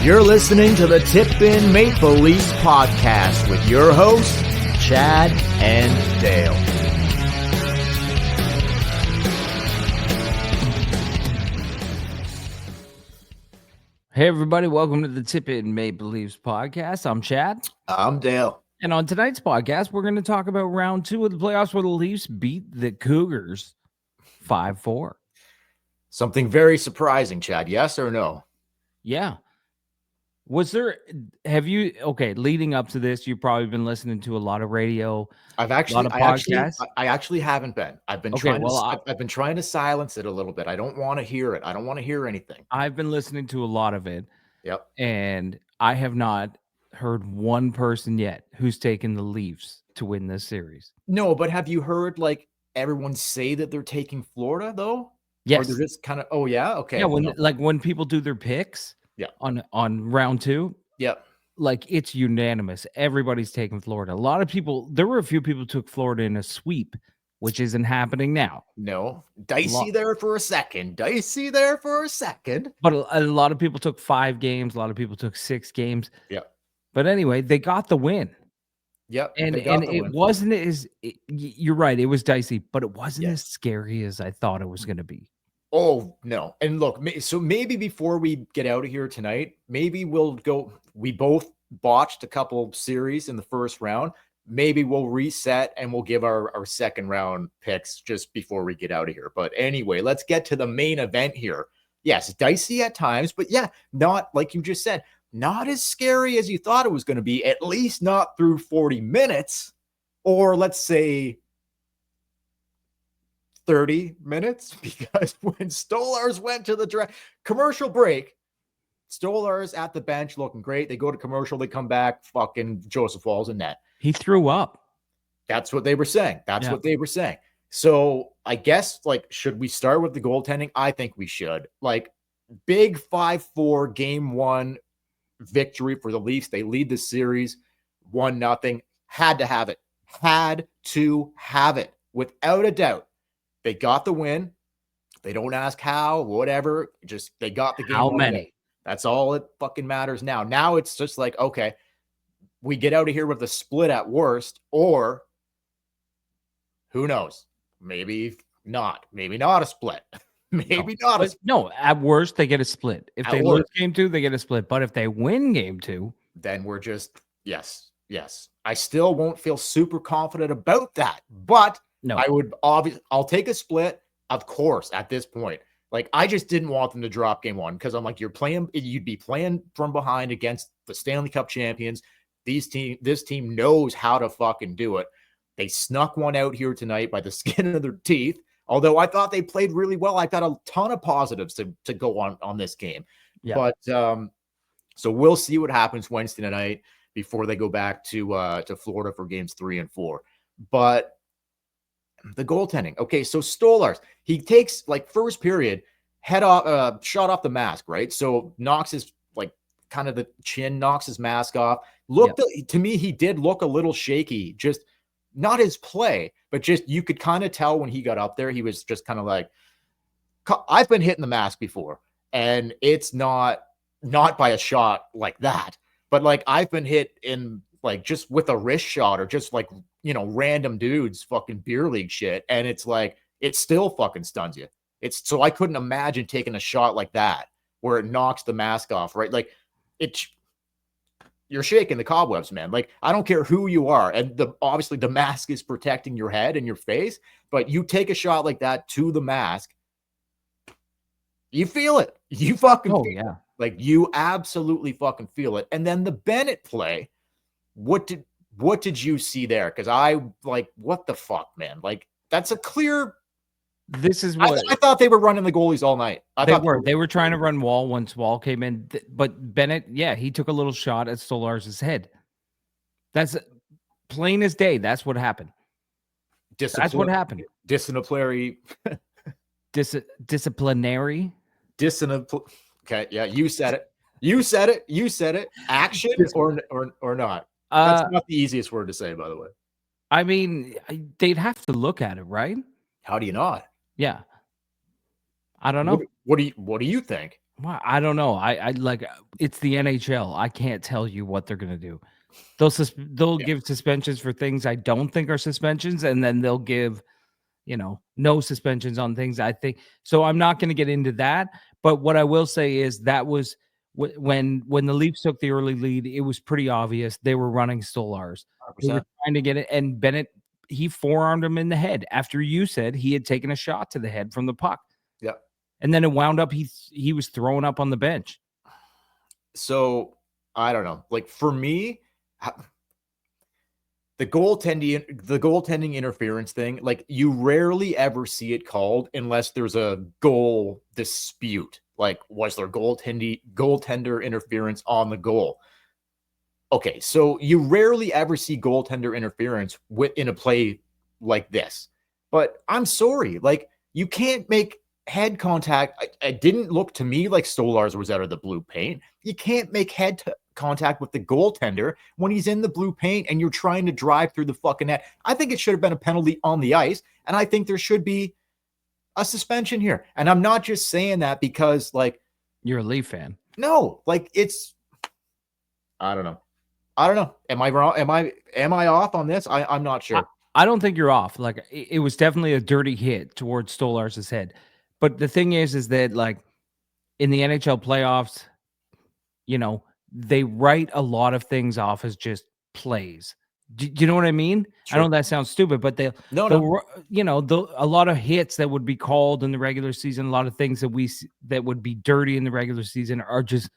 You're listening to the Tip In Maple Leafs podcast with your hosts, Chad and Dale. Hey everybody, welcome to the Tip In Maple Leafs podcast. I'm Chad. I'm Dale. And on tonight's podcast, we're going to talk about round 2 of the playoffs where the Leafs beat the Cougars 5-4. Something very surprising, Chad. Yes or no? Yeah. Leading up to this, you've probably been listening to a lot of radio. I actually haven't been. I've been trying to silence it a little bit. I don't want to hear it. I don't want to hear anything. I've been listening to a lot of it. Yep. And I have not heard one person yet who's taken the Leafs to win this series. No, but have you heard like everyone say that they're taking Florida though? Yes. Or they're just kind of, oh yeah, okay. Yeah, when people do their picks, yeah, on round 2, yep, like it's unanimous. Everybody's taking Florida. A lot of people, there were a few people who took Florida in a sweep, which isn't happening now. No, dicey there for a second. But a lot of people took 5 games. A lot of people took 6 games. Yep. But anyway, they got the win. Yep. And it wasn't you're right, it was dicey, but it wasn't as scary as I thought it was going to be. Oh, no. And look, so maybe before we get out of here tonight, maybe we'll go. We both botched a couple series in the first round. Maybe we'll reset and we'll give our second round picks just before we get out of here. But anyway, let's get to the main event here. Yes, dicey at times, but yeah, not like you just said, not as scary as you thought it was going to be, at least not through 40 minutes, or let's say 30 minutes, because when Stolarz went to the commercial break, Stolarz at the bench looking great. They go to commercial, they come back, fucking Joseph falls in net. He threw up. That's what they were saying. So I guess, like, should we start with the goaltending? I think we should. Like, big 5-4 game 1 victory for the Leafs. They lead the series 1-0. Had to have it without a doubt. They got the win. They don't ask how, whatever. Just they got the game. How many? That's all it fucking matters now. Now it's just like, okay, we get out of here with a split at worst, or who knows? Maybe not. Maybe not a split. No, at worst, they get a split. If they lose game 2, they get a split. But if they win game 2, then we're just, yes. I still won't feel super confident about that, but no, I'll take a split, of course, at this point. Like, I just didn't want them to drop game 1 because I'm like, you'd be playing from behind against the Stanley Cup champions. This team knows how to fucking do it. They snuck one out here tonight by the skin of their teeth. Although I thought they played really well. I've got a ton of positives to go on this game. Yeah. But so we'll see what happens Wednesday night before they go back to Florida for games 3 and 4. But the goaltending. Okay, so Stolarz, he takes, like, first period, shot off the mask, right? So knocks his, like, kind of the chin, knocks his mask off. To me, he did look a little shaky. Just not his play, but just you could kind of tell when he got up there, he was just kind of like, I've been hitting the mask before, and it's not by a shot like that, but like I've been hit in, like, just with a wrist shot, or just like, random dudes fucking beer league shit. And it's like, it still fucking stuns you. So I couldn't imagine taking a shot like that where it knocks the mask off, right? Like, you're shaking the cobwebs, man. Like, I don't care who you are. And obviously the mask is protecting your head and your face, but you take a shot like that to the mask, you feel it. You fucking feel it. Like, you absolutely fucking feel it. And then the Bennett play, what did you see there? Because I, like, what the fuck, man? Like, that's a clear. This is what I thought they were running the goalies all night. They were trying to run Wall once Wall came in, but Bennett, he took a little shot at Stolarz's head. That's plain as day. That's what happened. That's what happened. Disciplinary. Disciplinary. Okay, yeah, you said it. Action or not. That's not the easiest word to say, by the way. I mean, they'd have to look at it, right? How do you not? Yeah. I don't know. What do you think? Well, I don't know. I like it's the NHL. I can't tell you what they're gonna do. They'll Yeah. give suspensions for things I don't think are suspensions, and then they'll give, no suspensions on things I think. So I'm not going to get into that. But what I will say is that was when the Leafs took the early lead, it was pretty obvious they were running Stolarz. They were 100%. trying to get it, and Bennett, he forearmed him in the head after you said he had taken a shot to the head from the puck, Yeah. and then it wound up he was thrown up on the bench. So I don't know. Like for me, the goaltending interference thing, like you rarely ever see it called unless there's a goal dispute. Like, was there goaltender interference on the goal? Okay, so you rarely ever see goaltender interference in a play like this. But I'm sorry, like you can't make head contact. It didn't look to me like Stolarz was out of the blue paint. You can't make contact with the goaltender when he's in the blue paint and you're trying to drive through the fucking net. I think it should have been a penalty on the ice, and I think there should be a suspension here. And I'm not just saying that because, like, you're a Leaf fan. No, like I don't know. Am I wrong? Am I off on this? I'm not sure. I don't think you're off. Like it was definitely a dirty hit towards Stolarz's head. But the thing is that like in the NHL playoffs, they write a lot of things off as just plays. Do you know what I mean? Sure. I know that sounds stupid, but a lot of hits that would be called in the regular season, a lot of things that would be dirty in the regular season are just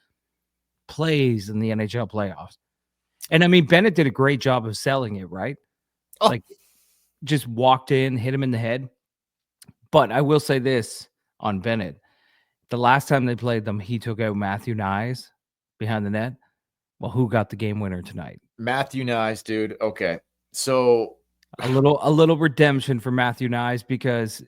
plays in the NHL playoffs. And I mean, Bennett did a great job of selling it, right? Oh. Like just walked in, hit him in the head. But I will say this on Bennett. The last time they played them, he took out Matthew Knies behind the net. Well, who got the game winner tonight? Matthew Knies, dude. Okay. So a little redemption for Matthew Knies because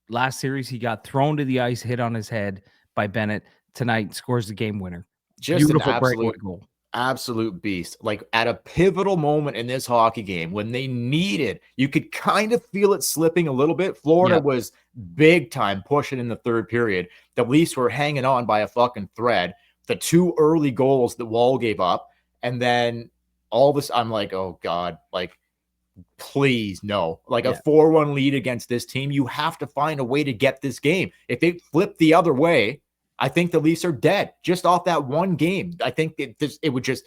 last series he got thrown to the ice, hit on his head by Bennett. Tonight scores the game winner. Just beautiful an breakaway goal. Absolute beast. Like at a pivotal moment in this hockey game when they needed, you could kind of feel it slipping a little bit. Florida was big time pushing in the third period. The Leafs were hanging on by a fucking thread. The two early goals that Wall gave up. And then all this, I'm like, oh God, like, please no. Like a 4-1 lead against this team, you have to find a way to get this game. If they flip the other way, I think the Leafs are dead just off that one game. I think it would just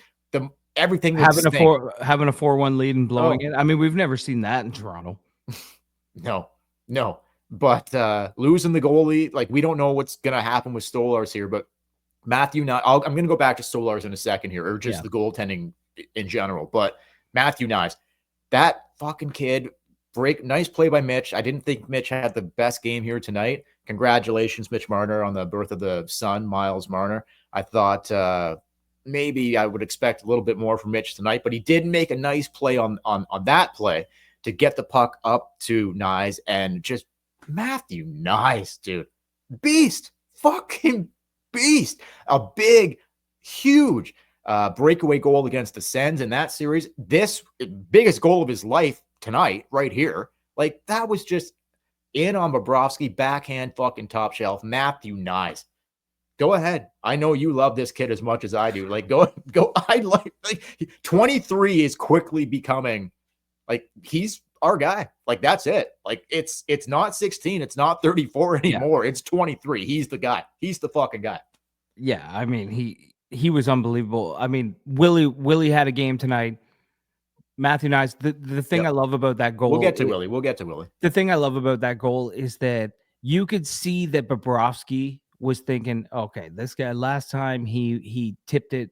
everything would having a 4-1 lead and blowing it. I mean, we've never seen that in Toronto. No. But losing the goalie, like we don't know what's gonna happen with Stolarz here. But Matthew, I'm gonna go back to Stolarz in a second here, or just the goaltending in general. But Matthew Knies, that fucking kid, nice play by Mitch. I didn't think Mitch had the best game here tonight. Congratulations, Mitch Marner, on the birth of the son, Miles Marner. I thought maybe I would expect a little bit more from Mitch tonight, but he did make a nice play on that play to get the puck up to Knies, and just Matthew Knies, dude. Beast. Fucking beast. A big, huge breakaway goal against the Sens in that series. This biggest goal of his life tonight, right here. Like, that was just in on Bobrovsky, backhand, fucking top shelf. Matthew Knies. Go ahead. I know you love this kid as much as I do. Like, go. I like 23 is quickly becoming like he's our guy. Like, that's it. Like, it's not 16, it's not 34 anymore. It's 23. He's the guy. He's the fucking guy. Yeah, I mean, he was unbelievable. I mean, Willie had a game tonight. Matthew Knies, the thing I love about that goal. We'll get to Willie. The thing I love about that goal is that you could see that Bobrovsky was thinking, okay, this guy last time he tipped it,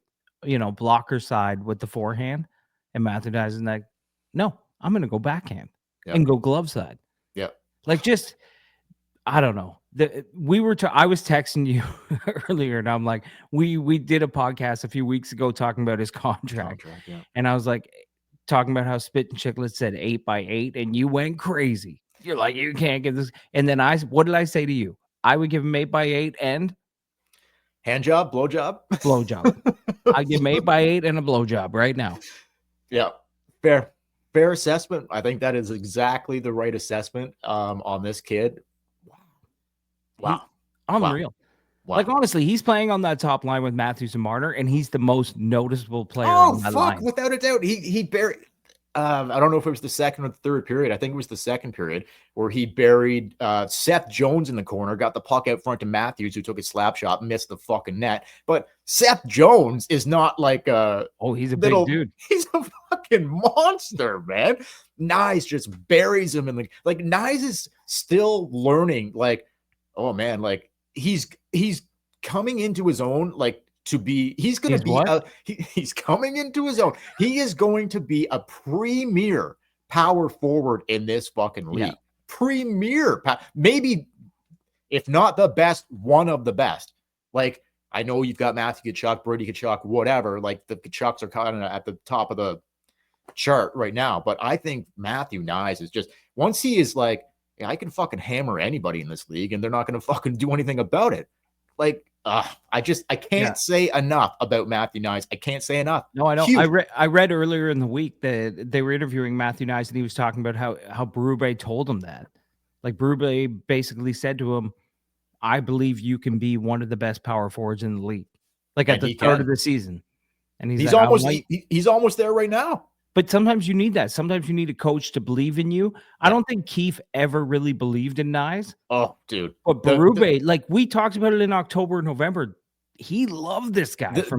blocker side with the forehand, and Matthew Knies is like, no, I'm gonna go backhand and go glove side. Yeah. Like, just I don't know. I was texting you earlier, and I'm like, we did a podcast a few weeks ago talking about his contract and I was like, talking about how Spit and Chicklets said 8x8, and you went crazy. You're like, you can't get this. And then what did I say to you? I would give him 8x8 and hand job, blow job. I give him 8x8 and a blow job right now. Yeah, fair assessment. I think that is exactly the right assessment on this kid. Wow. Unreal. Wow. Like, honestly, he's playing on that top line with Matthews and Marner, and he's the most noticeable player Oh, on that fuck, line. without a doubt. He buried, I don't know if it was the second or the third period. I think it was the second period where he buried Seth Jones in the corner, got the puck out front to Matthews, who took a slap shot, missed the fucking net. But Seth Jones is not like a he's a big dude. He's a fucking monster, man. Knies just buries him in the, like, Knies is still learning, like, oh man, like he's coming into his own, like, to be, he's going to be he's coming into his own. He is going to be a premier power forward in this fucking league. Yeah. Premier, maybe if not the best, one of the best. Like, I know you've got Matthew Tkachuk, Brady Tkachuk, whatever. Like, the Tkachuks are kind of at the top of the chart right now, but I think Matthew Knies is just, once he is like, yeah, I can fucking hammer anybody in this league and they're not going to fucking do anything about it. Like, I can't say enough about Matthew Knies. I can't say enough. No, I know. I read earlier in the week that they were interviewing Matthew Knies, and he was talking about how Berube told him that. Like, Berube basically said to him, I believe you can be one of the best power forwards in the league. Like, at the start of the season. And he's like, he's almost there right now. But sometimes you need that. Sometimes you need a coach to believe in you. Yeah. I don't think Keefe ever really believed in Knies. Oh, dude. But Berube, like, we talked about it in October, November. He loved this guy from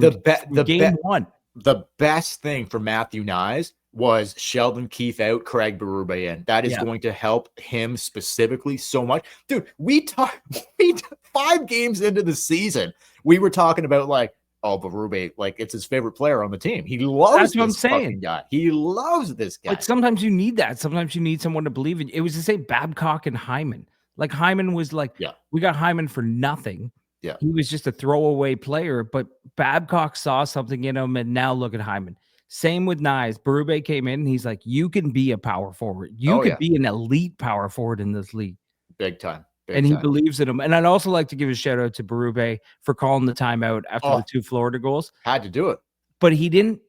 game one. The best thing for Matthew Knies was Sheldon Keefe out, Craig Berube in. That is going to help him specifically so much. Dude, we 5 games into the season, we were talking about, like, oh, Berube, like, it's his favorite player on the team. He loves this fucking guy. He loves this guy. But sometimes you need that. Sometimes you need someone to believe in. It was the same Babcock and Hyman. Like, Hyman was like, we got Hyman for nothing. Yeah. He was just a throwaway player, but Babcock saw something in him, and now look at Hyman. Same with Knies. Berube came in, and he's like, you can be a power forward. You could be an elite power forward in this league. Big time. And he believes in him. And I'd also like to give a shout out to Berube for calling the timeout after the 2 Florida goals. Had to do it. But he didn't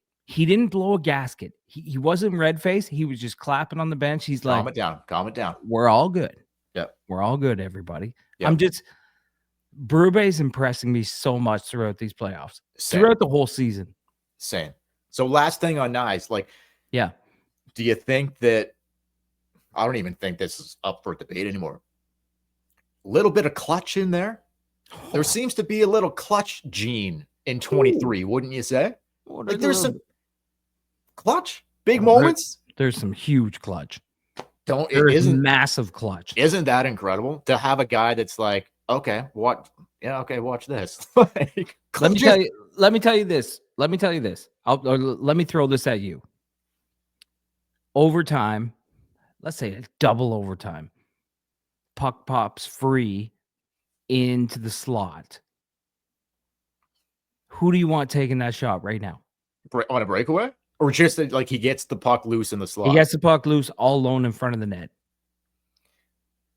blow a gasket. He wasn't red faced. He was just clapping on the bench. He's like, calm it down. We're all good. Yeah. We're all good, everybody. Yep. Berube is impressing me so much throughout these playoffs. Throughout the whole season. Same. So last thing on Knies, like, do you think that, I don't even think this is up for debate anymore. Little bit of clutch in there. There seems to be a little clutch gene in 23, wouldn't you say? Like, there's some clutch, big moments. There's some huge clutch. There's massive clutch. Isn't that incredible to have a guy that's like, okay, watch this. Like, let me tell you this. Let me throw this at you. Overtime, let's say a double overtime. Puck pops free into the slot. Who do you want taking that shot right now? On a breakaway? Or just like he gets the puck loose in the slot? He gets the puck loose all alone in front of the net.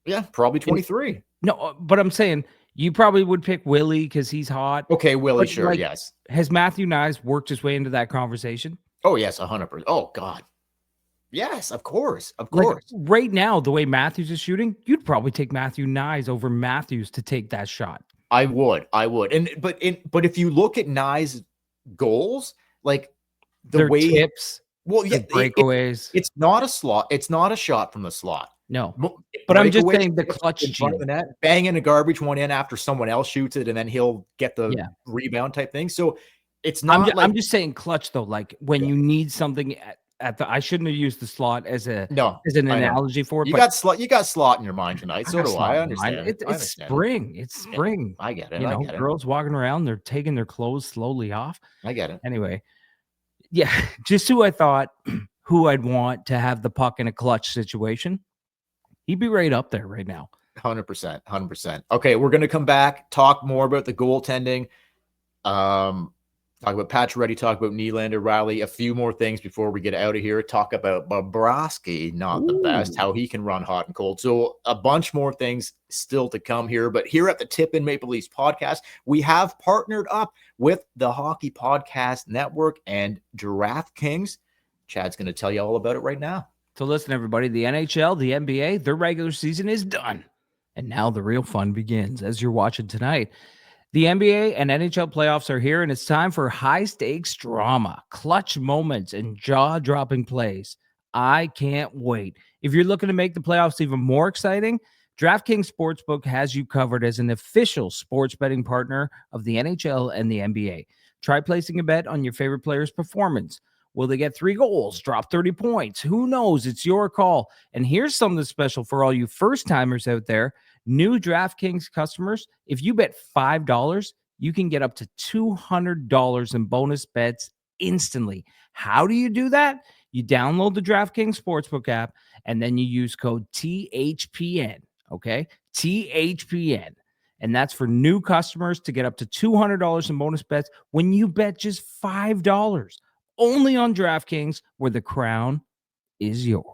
Yeah, probably 23. No, but I'm saying you probably would pick Willie because he's hot. Okay, Willie, sure, like, yes. Has Matthew Knies worked his way into that conversation? Oh, yes, 100%. Oh, God. Yes, of course. Of course. Like, right now, the way Matthews is shooting, you'd probably take Matthew Knies over Matthews to take that shot. I would. But if you look at Knies' goals, like their tips, breakaways. It's not a slot. It's not a shot from the slot. No, but I'm just saying the clutch in front of the net, banging a garbage one in after someone else shoots it, and then he'll get the rebound type thing. So it's not. I'm just saying clutch though. Like when you need something at the. I shouldn't have used the slot as an analogy for it. You got slot in your mind tonight. So do I. I understand. It's spring. It's spring. I get it. Girls walking around, they're taking their clothes slowly off. I get it. Anyway, just who I thought who I'd want to have the puck in a clutch situation. He'd be right up there right now. 100%. 100%. Okay, we're going to come back, talk more about the goaltending. Talk about Pacioretty, talk about Nylander, Riley, a few more things before we get out of here. Talk about Bobrovsky, not the best, how he can run hot and cold. So a bunch more things still to come here. But here at the Tip in Maple Leafs podcast, we have partnered up with the Hockey Podcast Network and DraftKings. Chad's going to tell you all about it right now. So listen, everybody, the NHL, the NBA, their regular season is done. And now the real fun begins as you're watching tonight. The NBA and NHL playoffs are here, and it's time for high-stakes drama, clutch moments, and jaw-dropping plays. I can't wait. If you're looking to make the playoffs even more exciting, DraftKings Sportsbook has you covered as an official sports betting partner of the NHL and the NBA. Try placing a bet on your favorite player's performance. Will they get 3 goals, drop 30 points? Who knows? It's your call. And here's something special for all you first-timers out there. New DraftKings customers, if you bet $5, you can get up to $200 in bonus bets instantly. How do you do that? You download the DraftKings Sportsbook app, and then you use code THPN, okay? THPN. And that's for new customers to get up to $200 in bonus bets when you bet just $5. Only on DraftKings, where the crown is yours.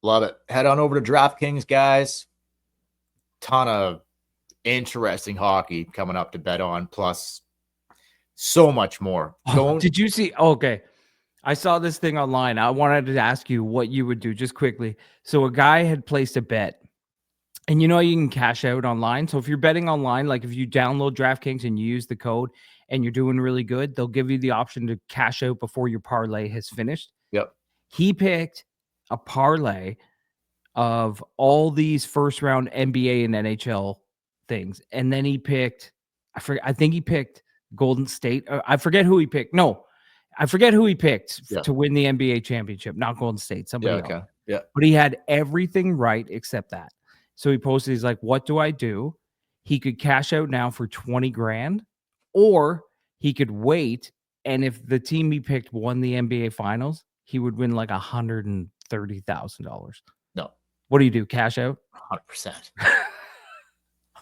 Love it. Head on over to DraftKings, guys. Ton of interesting hockey coming up to bet on, plus so much more. Did you see? Okay. I saw this thing online. I wanted to ask you what you would do just quickly. So a guy had placed a bet, and you can cash out online. So if you're betting online, like if you download DraftKings and you use the code and you're doing really good, they'll give you the option to cash out before your parlay has finished. Yep. He picked a parlay of all these first round NBA and NHL things. And then he picked, I think he picked Golden State. I forget who he picked. No, I forget who he picked to win the NBA championship, not Golden State, somebody else. Yeah. But he had everything right except that. So he posted, he's like, what do I do? He could cash out now for 20 grand, or he could wait. And if the team he picked won the NBA finals, he would win like $130,000. No. What do you do? Cash out? 100%.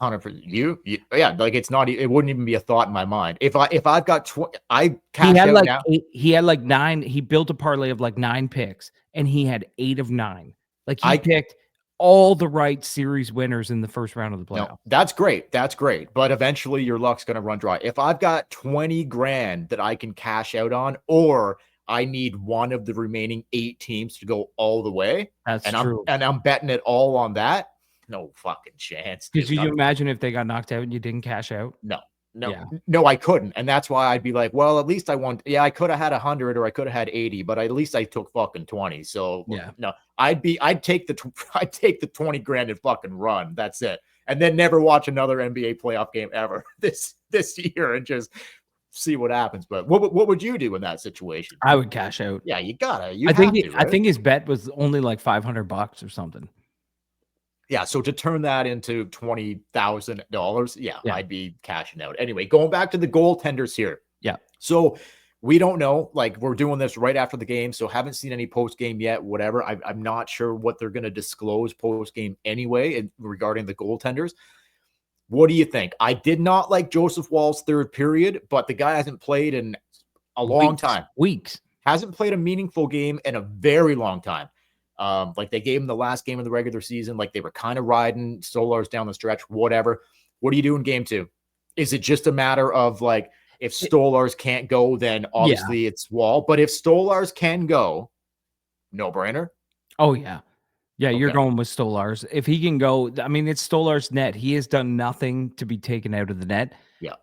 100%. You yeah, like it wouldn't even be a thought in my mind. If I've got I cash out like now. He had like 9. He built a parlay of like 9 picks, and he had 8 of 9. Like he picked all the right series winners in the first round of the playoff. No, that's great. That's great. But eventually your luck's going to run dry. If I've got 20 grand that I can cash out on, or I need one of the remaining 8 teams to go all the way, true. I'm betting it all on that. No fucking chance. Could you imagine if they got knocked out and you didn't cash out? No, I couldn't. And that's why I'd be like, well, at least I won. Yeah, I could have had 100 or I could have had 80, but at least I took fucking 20. So no, I'd take the 20 grand and fucking run. That's it. And then never watch another NBA playoff game ever this year and just see what happens. But what would you do in that situation? I would cash out. Yeah, you gotta. I think his bet was only like $500 or something. Yeah, so to turn that into $20,000, I'd be cashing out. Anyway, going back to the goaltenders here. Yeah. So we don't know. Like, we're doing this right after the game, so haven't seen any post game yet. Whatever. I'm not sure what they're going to disclose post game anyway regarding the goaltenders. What do you think? I did not like Joseph Woll's third period, but the guy hasn't played in a long time. Weeks. Hasn't played a meaningful game in a very long time. Like they gave him the last game of the regular season. Like they were kind of riding Stolarz down the stretch, whatever. What do you do in game 2? Is it just a matter of like, if Stolarz can't go, then obviously it's Woll. But if Stolarz can go, no brainer. Oh yeah. Yeah. Okay. You're going with Stolarz. If he can go, I mean, it's Stolarz net. He has done nothing to be taken out of the net. Yeah.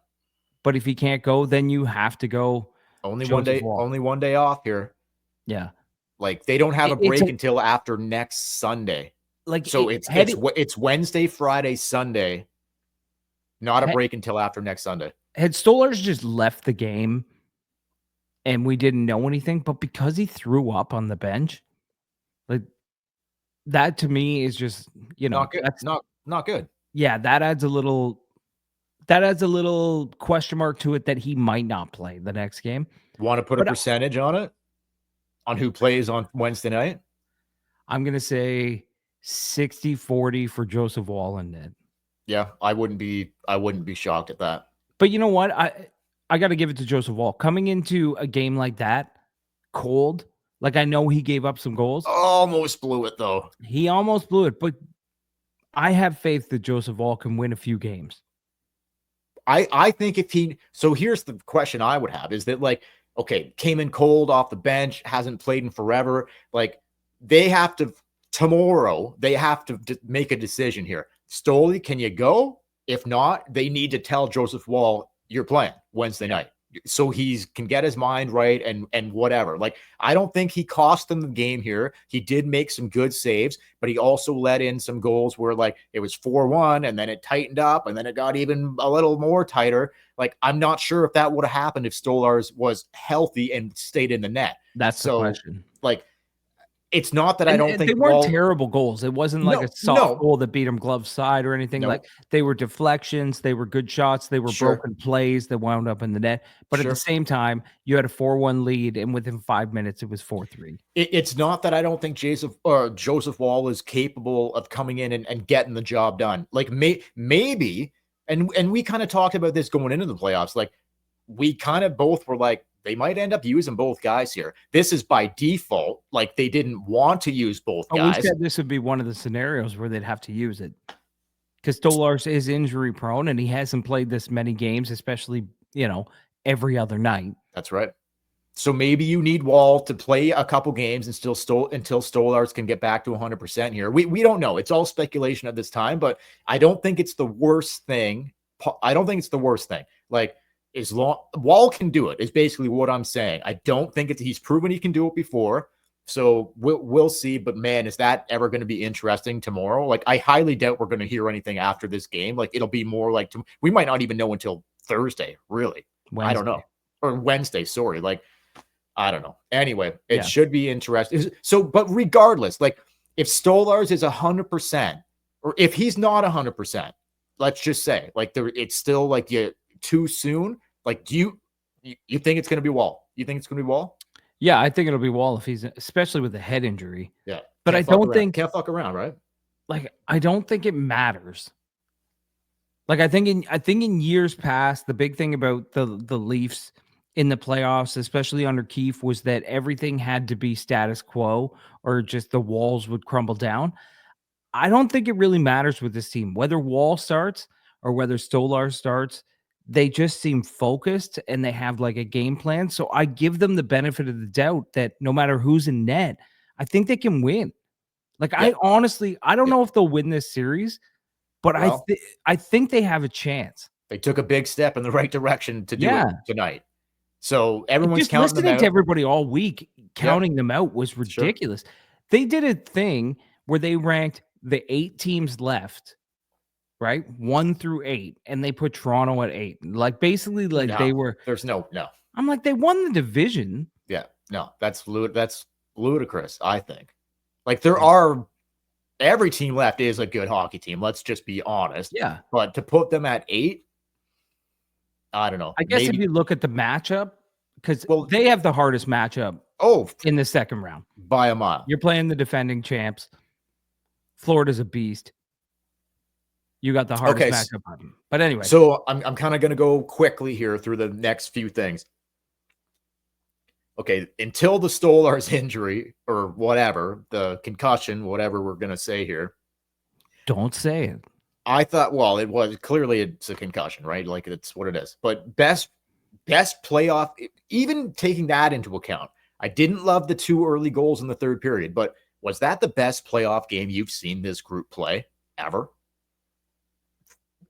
But if he can't go, then you have to go. Only one day off here. Yeah. Like they don't have a break until after next Sunday. Like so it's Wednesday, Friday, Sunday. Not a break until after next Sunday. Had Stolarz just left the game and we didn't know anything, but because he threw up on the bench, like that to me is just, not good. That's not good. Yeah, that adds a little question mark to it that he might not play the next game. Want to put a percentage on it? On who plays on Wednesday night? I'm going to say 60-40 for Joseph Woll and net. Yeah, I wouldn't be shocked at that. But you know what? I got to give it to Joseph Woll. Coming into a game like that, cold, like I know he gave up some goals. Almost blew it, though. He almost blew it, but I have faith that Joseph Woll can win a few games. I think so here's the question I would have is that like, okay, came in cold off the bench, hasn't played in forever. Like tomorrow, they have to make a decision here. Stoli, can you go? If not, they need to tell Joseph Woll you're playing Wednesday night, so he can get his mind right and whatever. Like, I don't think he cost them the game here. He did make some good saves, but he also let in some goals where like it was 4-1 and then it tightened up and then it got even a little more tighter. Like, I'm not sure if that would have happened if Stolarz was healthy and stayed in the net. That's the question. Like, it's not that I don't think they weren't terrible goals. It wasn't like a soft goal that beat him glove side or anything. Like, they were deflections, they were good shots, they were broken plays that wound up in the net. But at the same time, you had a 4-1 lead, and within 5 minutes, it was 4-3. It's not that I don't think Joseph Woll is capable of coming in and getting the job done. Like, maybe, and we kind of talked about this going into the playoffs. Like, we kind of both were like, they might end up using both guys here. This is by default. Like, they didn't want to use both guys. We said this would be one of the scenarios where they'd have to use it because Stolarz is injury prone and he hasn't played this many games, especially, every other night. That's right. So maybe you need Woll to play a couple games and until Stolarz can get back to 100% here. We don't know. It's all speculation at this time, but I don't think it's the worst thing. Like, as long Woll can do it is basically what I'm saying. I don't think he's proven he can do it before. So we'll see. But man, is that ever going to be interesting tomorrow? Like, I highly doubt we're going to hear anything after this game. Like, it'll be more like we might not even know until Thursday, really. Wednesday. I don't know. Or Wednesday, sorry. Like, I don't know. Anyway, it should be interesting. So, but regardless, like, if Stolarz is 100%, or if he's not 100%, let's just say, like, it's still like too soon. Like, do you think it's going to be Woll? You think it's going to be Woll? Yeah, I think it'll be Woll if he's, especially with the head injury. Yeah, but I don't think can't fuck around, right? Like, I don't think it matters. Like, I think in years past, the big thing about the Leafs in the playoffs, especially under Keefe, was that everything had to be status quo or just the walls would crumble down. I don't think it really matters with this team whether Woll starts or whether Stolarz starts. They just seem focused and they have like a game plan. So I give them the benefit of the doubt that no matter who's in net, I think they can win. Like, I honestly, I don't know if they'll win this series, but I think they have a chance. They took a big step in the right direction to do it tonight. So everyone's counting them out. Listening to everybody all week counting them out was ridiculous. Sure. They did a thing where they ranked the 8 teams left, right? 1 through 8, and they put Toronto at 8. Like, basically, like, they were. There's no. I'm like, they won the division. Yeah, no, that's ludicrous. I think. Like, every team left is a good hockey team. Let's just be honest. Yeah, but to put them at 8, I don't know. I guess if you look at the matchup, because they have the hardest matchup. In the second round by a mile. You're playing the defending champs. Florida's a beast. You got the hardest matchup on them. But anyway. So I'm kind of going to go quickly here through the next few things. Okay, until the Stolarz injury or whatever, the concussion, whatever we're going to say here. Don't say it. I thought, well, it's a concussion, right? Like, it's what it is. But best playoff, even taking that into account, I didn't love the 2 early goals in the third period, but was that the best playoff game you've seen this group play ever?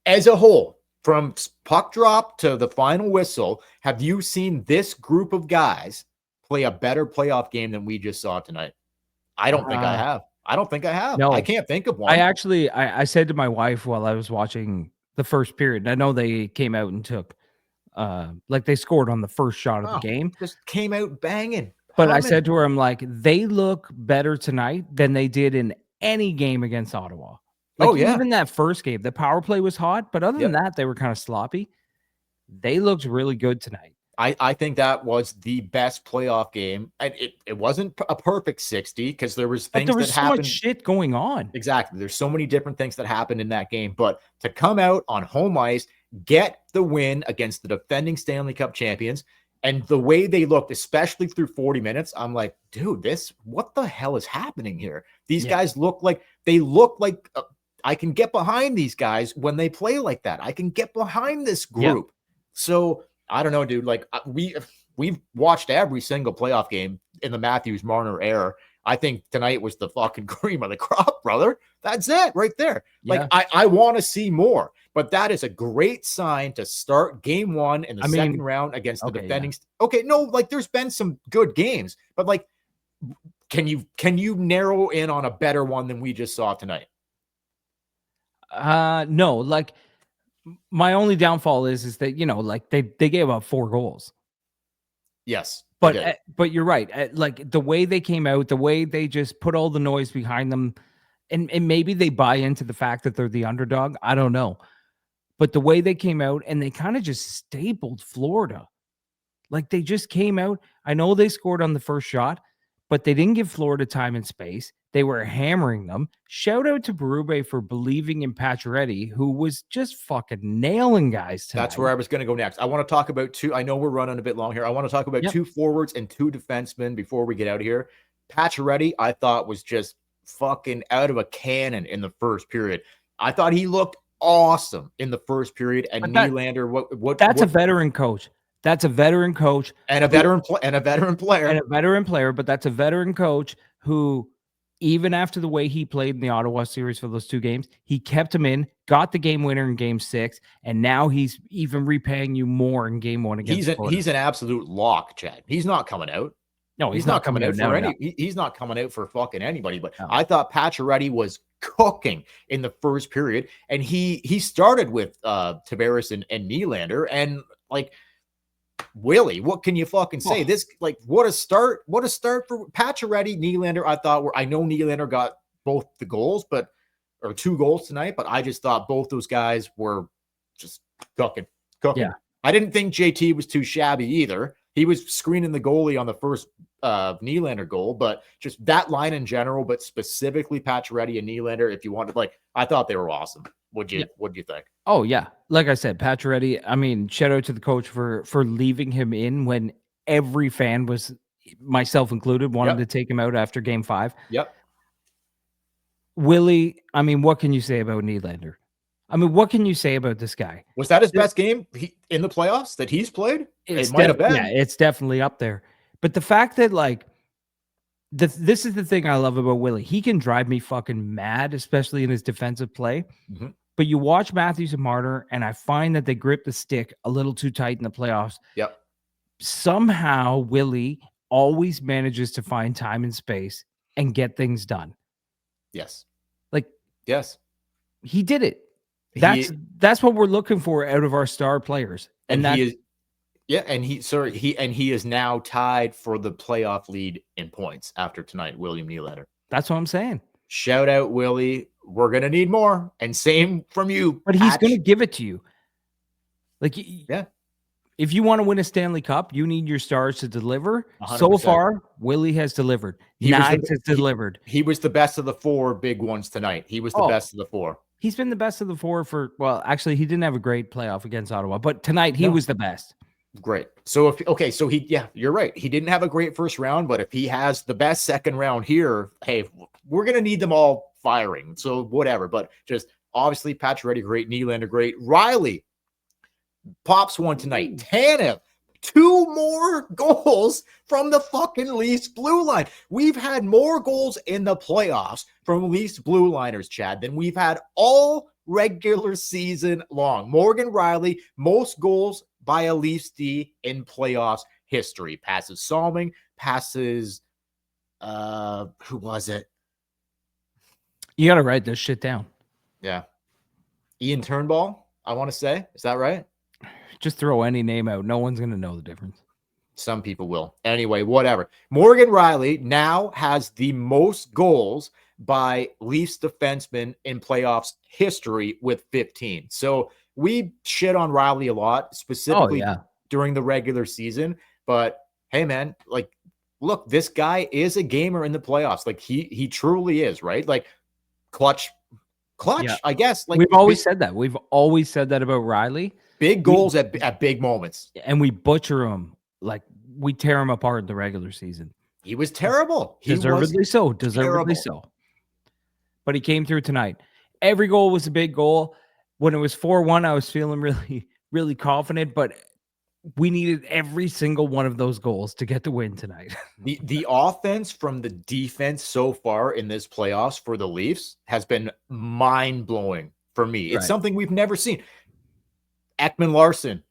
As a whole, from puck drop to the final whistle, have you seen this group of guys play a better playoff game than we just saw tonight? I don't think I have. No, I can't think of one. I said to my wife while I was watching the first period, and I know they came out and took, like, they scored on the first shot of the game. Just came out banging. But I said to her, I'm like, they look better tonight than they did in any game against Ottawa. Like, even that first game, the power play was hot, but other than that, they were kind of sloppy. They looked really good tonight. I think that was the best playoff game. And it wasn't a perfect 60 because there was things that happened. There was so much shit going on. Exactly. There's so many different things that happened in that game. But to come out on home ice, get the win against the defending Stanley Cup champions, and the way they looked, especially through 40 minutes, I'm like, dude, what the hell is happening here? These guys look like I can get behind these guys when they play like that. I can get behind this group. Yep. So I don't know, dude. Like, we've watched every single playoff game in the Matthews-Marner era. I think tonight was the fucking cream of the crop, brother. That's it right there. Yeah. Like, I want to see more, but that is a great sign to start game one in the second round against the defending. Okay, no, like there's been some good games, but like, can you narrow in on a better one than we just saw tonight? No, like my only downfall is that, you know, like they gave up 4 goals. Yes. But you're right. Like the way they came out, the way they just put all the noise behind them, and maybe they buy into the fact that they're the underdog. I don't know. But the way they came out and they kind of just stapled Florida. Like they just came out. I know they scored on the first shot, but they didn't give Florida time and space. They were hammering them. Shout out to Berube for believing in Pacioretty, who was just fucking nailing guys tonight. That's where I was going to go next. I want to talk about 2. I know we're running a bit long here. I want to talk about 2 forwards and 2 defensemen before we get out of here. Pacioretty, I thought, was just fucking out of a cannon in the first period. I thought he looked awesome in the first period. And Nylander, that's a veteran coach. That's a veteran coach and a veteran player and a veteran player. But that's a veteran coach who, even after the way he played in the Ottawa series for those 2 games, he kept him in, got the game winner in game 6, and now he's even repaying you more in game 1 against Florida. He's an absolute lock, Chad. He's not coming out. No, he's not coming out for he's not coming out for fucking anybody. But I thought Pacioretty was cooking in the first period, and he started with Tavares and Nylander, and like, Willie, what can you fucking say? This, like, what a start for Pacioretty. Nylander, I know Nylander got both the goals, or 2 goals tonight, but I just thought both those guys were just cooking. Yeah. I didn't think JT was too shabby either. He was screening the goalie on the first Nylander goal, but just that line in general, but specifically Pacioretty and Nylander, if you wanted, like, I thought they were awesome. What'd you think? Oh yeah. Like I said, Pacioretty, I mean, shout out to the coach for leaving him in when every fan was, myself included, wanted to take him out after game 5. Yep. Willie, I mean, what can you say about Nylander? I mean, what can you say about this guy? Was that his best game in the playoffs that he's played? It might have been. Yeah, it's definitely up there. But the fact that, like, this is the thing I love about Willie. He can drive me fucking mad, especially in his defensive play. Mm-hmm. But you watch Matthews and Marner, and I find that they grip the stick a little too tight in the playoffs. Yep. Somehow, Willie always manages to find time and space and get things done. Yes. Yes. He did it. That's what we're looking for out of our star players. And he is now tied for the playoff lead in points after tonight, William Nylander. That's what I'm saying. Shout out, Willie. We're going to need more. And same from you. But he's going to give it to you. Like, yeah. If you want to win a Stanley Cup, you need your stars to deliver. 100%. So far, Willie has delivered. Knies has delivered. He was the best of the 4 big ones tonight. He was the best of the 4. He's been the best of the 4 for, well, actually, he didn't have a great playoff against Ottawa, but tonight he was the best. Great. So you're right. He didn't have a great first round, but if he has the best second round here, hey, we're going to need them all firing. So whatever, but just obviously Pacioretty great, Nylander great. Riley pops one tonight. Tanev, 2 more goals from the fucking Leafs blue line. We've had more goals in the playoffs from Leafs blue liners, Chad, than we've had all regular season long. Morgan Riley, most goals by a Leafs D in playoffs history. Passes Salming, passes who was it? You got to write this shit down. Yeah. Ian Turnbull, I want to say. Is that right? Just throw any name out. No one's going to know the difference. Some people will. Anyway, whatever. Morgan Riley now has the most goals by Leafs defensemen in playoffs history with 15. So we shit on Riley a lot, specifically during the regular season. But hey, man, like, look, this guy is a gamer in the playoffs. Like, he truly is, right? Like, clutch, I guess. Like, we've always said that. We've always said that about Riley. Big goals at big moments. And we butcher him. Like, we tear him apart in the regular season. He was terrible. Deservedly so. But he came through tonight. Every goal was a big goal. When it was 4-1, I was feeling really, really confident. But we needed every single one of those goals to get the win tonight. The offense from the defense so far in this playoffs for the Leafs has been mind-blowing for me. It's something we've never seen. Ekman Larson,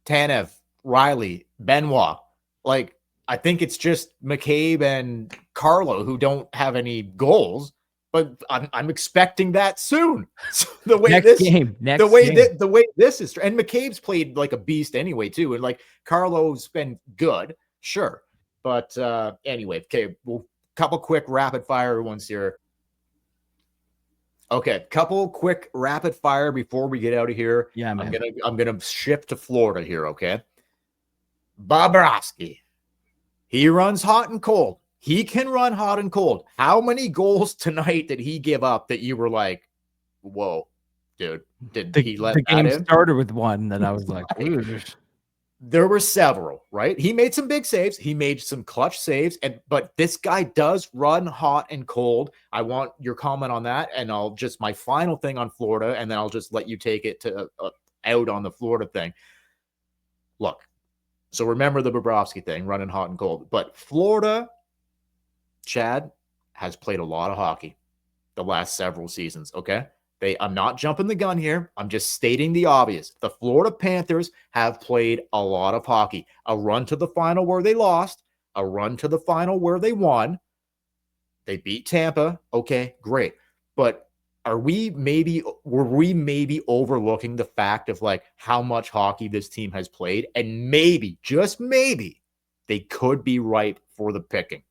Tanev, Riley, Benoit. Like, I think it's just McCabe and Carlo who don't have any goals, but I'm expecting that soon. So the way this game, the way this is, and McCabe's played like a beast anyway too, and like Carlo's been good, sure, but anyway, okay, we'll couple quick rapid fire ones here. Okay, couple quick rapid fire before we get out of here. Yeah, man. I'm gonna shift to Florida here. Okay, Bobrovsky. He runs hot and cold. He can run hot and cold. How many goals tonight did he give up that you were like, whoa, dude, did he let the game in? Started with one that I was like, there were several, right? He made some big saves. He made some clutch saves, but this guy does run hot and cold. I want your comment on that, and I'll just my final thing on Florida, and then I'll just let you take it to out on the Florida thing. Look. So remember the Bobrovsky thing, running hot and cold. But Florida, Chad, has played a lot of hockey the last several seasons, okay? I'm not jumping the gun here. I'm just stating the obvious. The Florida Panthers have played a lot of hockey. A run to the final where they lost, a run to the final where they won. They beat Tampa. Okay, great. But were we maybe overlooking the fact of like how much hockey this team has played, and maybe, just maybe, they could be ripe for the picking?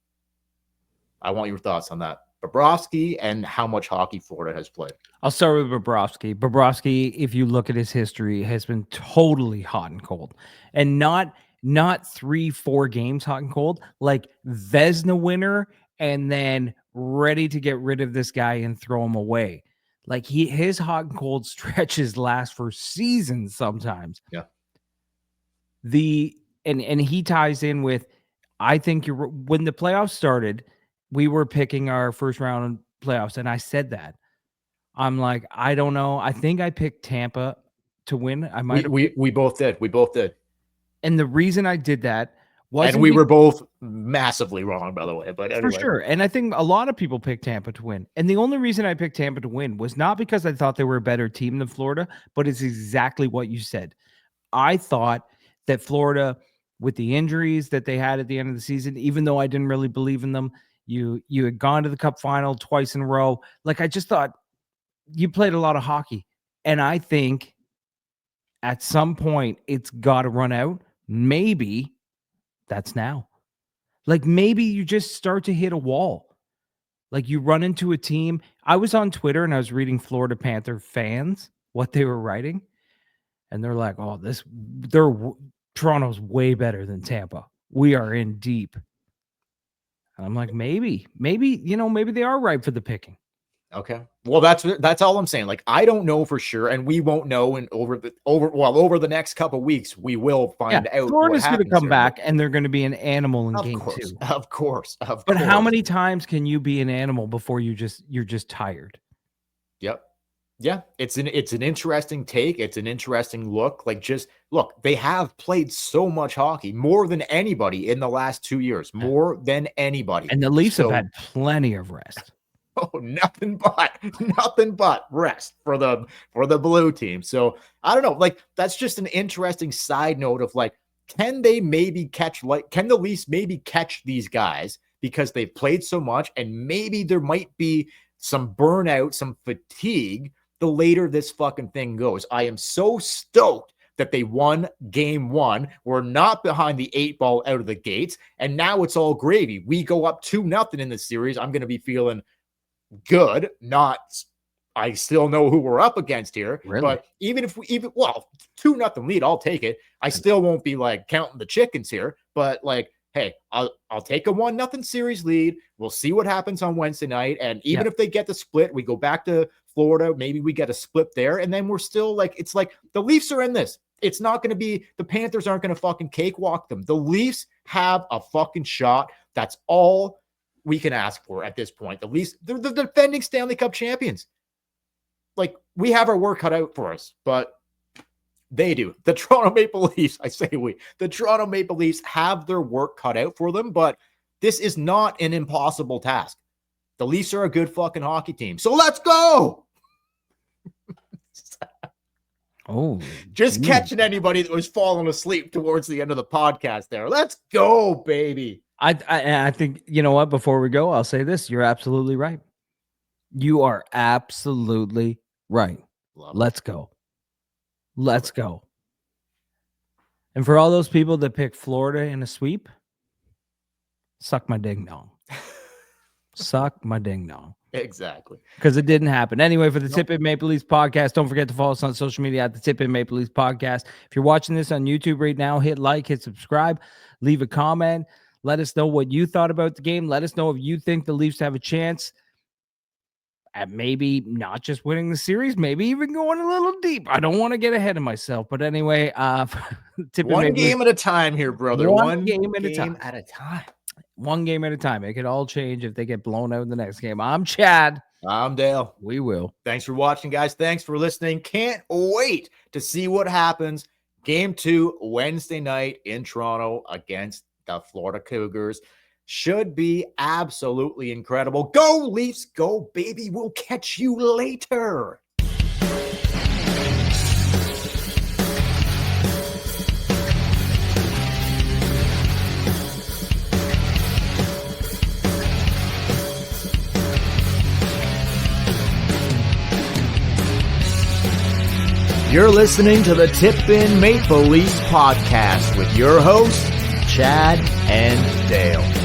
I want your thoughts on that. Bobrovsky and how much hockey Florida has played. I'll start with Bobrovsky. Bobrovsky, if you look at his history, has been totally hot and cold, and not 3-4 games hot and cold, like Vezina winner, and then ready to get rid of this guy and throw him away. Like his hot and cold stretches last for seasons sometimes. Yeah. And he ties in with, I think when the playoffs started, we were picking our first round playoffs, and I said that. I'm like, I don't know. I think I picked Tampa to win. I might. We both did. We both did. And the reason I did that was, and we were both massively wrong, by the way. But anyway. For sure. And I think a lot of people picked Tampa to win. And the only reason I picked Tampa to win was not because I thought they were a better team than Florida, but it's exactly what you said. I thought that Florida, with the injuries that they had at the end of the season, even though I didn't really believe in them, you had gone to the Cup final twice in a row. Like, I just thought you played a lot of hockey. And I think at some point it's got to run out. Maybe that's now. Like, maybe you just start to hit a wall. Like, you run into a team. I was on Twitter and I was reading Florida Panther fans, what they were writing. And they're like, oh, Toronto's way better than Tampa. We are in deep. And I'm like, maybe they are ripe for the picking. Okay. Well, that's all I'm saying. Like, I don't know for sure, and we won't know. And over the next couple of weeks, we will find out. Florida's going to come back, and they're going to be an animal in game 2. Of course. But how many times can you be an animal before you're just tired? Yep. Yeah, it's an interesting take. It's an interesting look. Like, just look, they have played so much hockey, more than anybody in the last 2 years, more than anybody. And the Leafs have had plenty of rest. Oh, nothing but rest for the blue team. So I don't know. Like, that's just an interesting side note of like, can the Leafs maybe catch these guys because they've played so much, and maybe there might be some burnout, some fatigue the later this fucking thing goes. I am so stoked that they won game 1. We're not behind the 8 ball out of the gates, and now it's all gravy. We go up 2-0 in the series. I'm going to be feeling good. I still know who we're up against here. Really? But even 2-0 lead, I'll take it. I still won't be like counting the chickens here. But like, hey, I'll take a 1-0 series lead. We'll see what happens on Wednesday night. And even if they get the split, we go back to Florida. Maybe we get a split there, and then we're still like, it's like the Leafs are in this. It's not going to be, the Panthers aren't going to fucking cakewalk them. The Leafs have a fucking shot. That's all we can ask for at this point. The Leafs, they're the defending Stanley Cup champions. Like, we have our work cut out for us, but They do. The Toronto Maple Leafs, the Toronto Maple Leafs have their work cut out for them, but this is not an impossible task. The Leafs are a good fucking hockey team. So let's go. Just catching anybody that was falling asleep towards the end of the podcast there. Let's go, baby. I think, you know what, before we go, I'll say this. You're absolutely right. You are absolutely right. Let's go. Let's go. And for all those people that pick Florida in a sweep, suck my ding dong. Suck my ding dong. Exactly. Because it didn't happen. Anyway, for the Tip In Maple Leafs podcast, don't forget to follow us on social media at the Tip In Maple Leafs podcast. If you're watching this on YouTube right now, hit like, hit subscribe, leave a comment. Let us know what you thought about the game. Let us know if you think the Leafs have a chance at maybe not just winning the series, maybe even going a little deep. I don't want to get ahead of myself. But anyway, one game at a time here, brother. One game at a time. One game at a time. It could all change if they get blown out in the next game. I'm Chad. I'm Dale. We will. Thanks for watching, guys. Thanks for listening. Can't wait to see what happens. Game 2, Wednesday night in Toronto against the Florida Cougars. Should be absolutely incredible. Go Leafs, go baby. We'll catch you later. You're listening to the Tip In Maple Leafs podcast with your hosts, Chad and Dale.